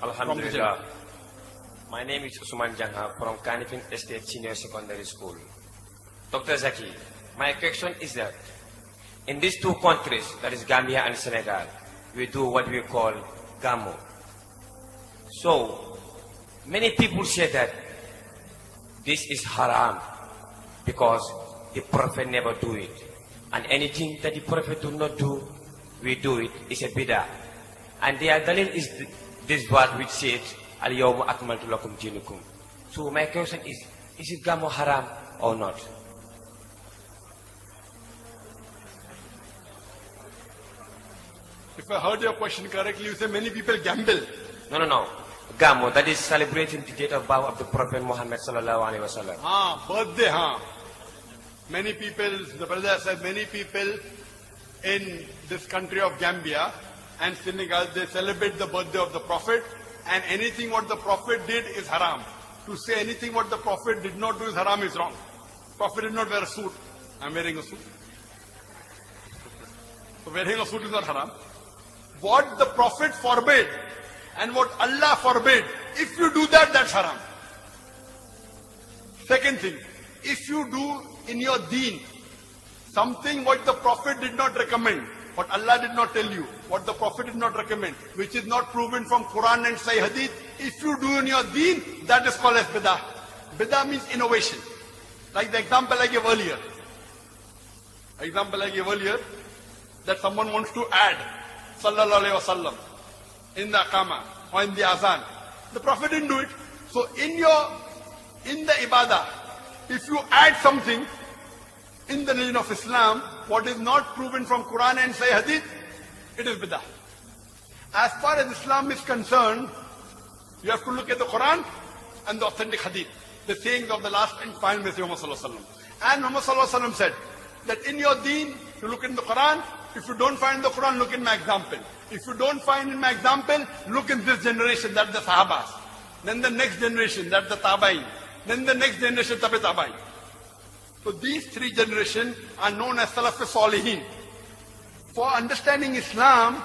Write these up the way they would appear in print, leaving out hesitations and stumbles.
Alhamdulillah. My name is Usman Jangha from Kanifing Estate Senior Secondary School. Dr. Zakir, my question is that in these two countries, that is Gambia and Senegal, we do what we call Gamo. So, many people say that this is haram because the Prophet never do it. And anything that the Prophet do not do, we do it. It's a bidah. And their dalil is this word which says, Al-Yawma akmaltu lakum dinukum. So my question is it Gamo haram or not? If I heard your question correctly, you say many people gamble. No. Gamo, that is celebrating the date of birth of the Prophet Muhammad sallallahu alaihi wasallam. Birthday, Many people, the brother said, many people in this country of Gambia and Senegal, they celebrate the birthday of the Prophet, and anything what the Prophet did is haram. To say anything what the Prophet did not do is haram is wrong. Prophet did not wear a suit. I'm wearing a suit. So wearing a suit is not haram. What the Prophet forbade and what Allah forbade, if you do that, that's haram. Second thing, if you do in your deen something what the Prophet did not recommend, what Allah did not tell you, what the Prophet did not recommend, which is not proven from Quran and Sahih Hadith, if you do in your deen, that is called as bidah. Bidah means innovation. Like the example I gave earlier. That someone wants to add sallallahu alaihi wasallam in the Aqama or in the Azan. The Prophet didn't do it. So in the ibadah, if you add something in the religion of Islam, what is not proven from Quran and Sahih Hadith, it is bidah. As far as Islam is concerned, you have to look at the Quran and the authentic Hadith, the sayings of the last and final Messenger Muhammad sallallahu alaihi wasallam. And Muhammad sallallahu alaihi wasallam said that in your deen, you look in the Quran. If you don't find the Quran, look in my example. If you don't find in my example, look in this generation, that's the Sahabas. Then the next generation, that's the Taba'i. Then the next generation, Tabi Taba'i. So these three generations are known as Salaf Salihin. For understanding Islam,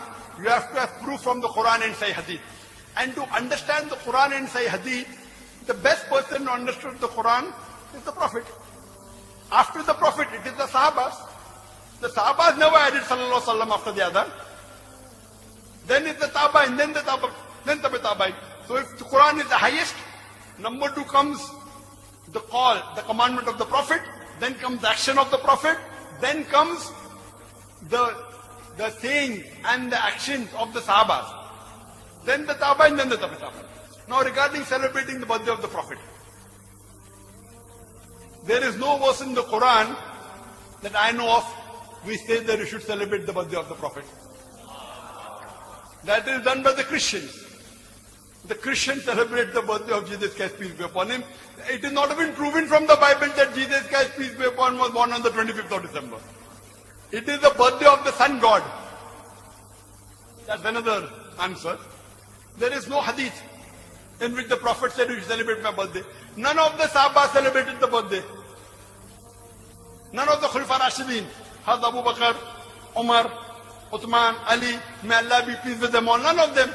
you have to have proof from the Quran and Sahih Hadith. And to understand the Quran and Sahih Hadith, the best person who understood the Quran is the Prophet. After the Prophet, it is the Sahabas. The Sahabas never added Sallallahu Alaihi Wasallam after the Adhan. Then it's the Taba'i, then the Taba'i, then Tabi Taba'i. So if the Quran is the highest, number two comes the call, the commandment of the Prophet, then comes the action of the Prophet, then comes the saying and the actions of the Sahabas. Then the Taba'i, and then the Tabi Taba'i. Now regarding celebrating the birthday of the Prophet, there is no verse in the Quran that I know of which says that you should celebrate the birthday of the Prophet. That is done by the Christians. The Christians celebrate the birthday of Jesus Christ, peace be upon him. It is not even proven from the Bible that Jesus Christ, peace be upon him, was born on the 25th of December. It is the birthday of the Sun God. That's another answer. There is no hadith in which the Prophet said, you should celebrate my birthday. None of the Sahaba celebrated the birthday. None of the Khulafa Rashidin, Hazrat Abu Bakr, Umar, Uthman, Ali, may Allah be pleased with them all, none of them.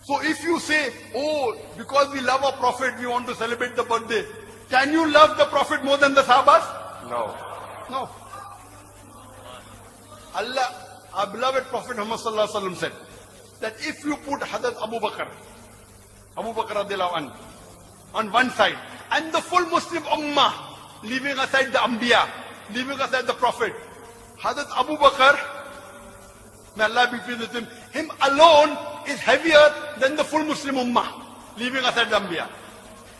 So if you say, oh, because we love our Prophet, we want to celebrate the birthday, can you love the Prophet more than the Sahabas? No. Allah, our beloved Prophet Muhammad sallallahu alaihi wasallam said that if you put Hazrat Abu Bakr radiallahu anhu on one side, and the full Muslim Ummah, leaving aside the Anbiya, leaving aside the Prophet, Hazrat Abu Bakr, may Allah be pleased with him alone is heavier than the full Muslim Ummah, leaving aside the Anbiya.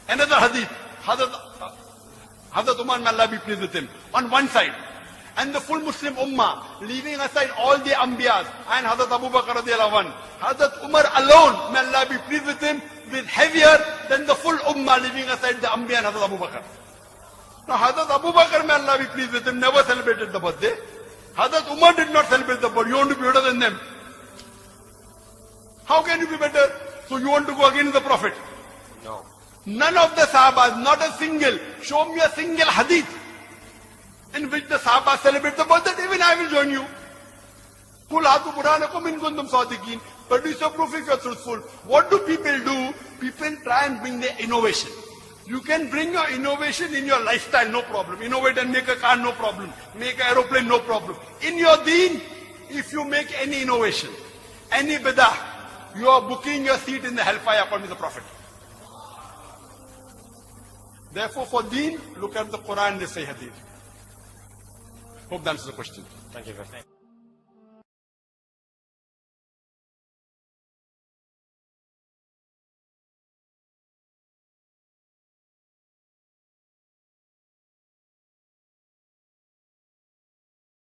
Another hadith, Hazrat Umar, may Allah be pleased with him, on one side, and the full Muslim Ummah, leaving aside all the Anbiyas, and Hazrat Abu Bakr radiallahu anhu, Hazrat Umar alone, may Allah be pleased with him, is heavier than the full Ummah, leaving aside the Anbiya and Hazrat Abu Bakr. Now Hazrat Abu Bakr, may Allah be pleased with him, never celebrated the birthday. Hazrat Umar did not celebrate the birthday. You want to be better than them. How can you be better? So you want to go against the Prophet? No. None of the Sahabas, not a single, show me a single hadith in which the Sahabas celebrate the birthday, even I will join you. Kul hatu burhanakum in kuntum sadiqin. Produce your proof if you are truthful. What do people do? People try and bring their innovation. You can bring your innovation in your lifestyle, no problem. Innovate and make a car, no problem. Make an aeroplane, no problem. In your deen, if you make any innovation, any bidah, you are booking your seat in the hellfire according to the Prophet. Therefore, for deen, look at the Quran and the Sahih Hadith. Hope that answers the question. Thank you very much.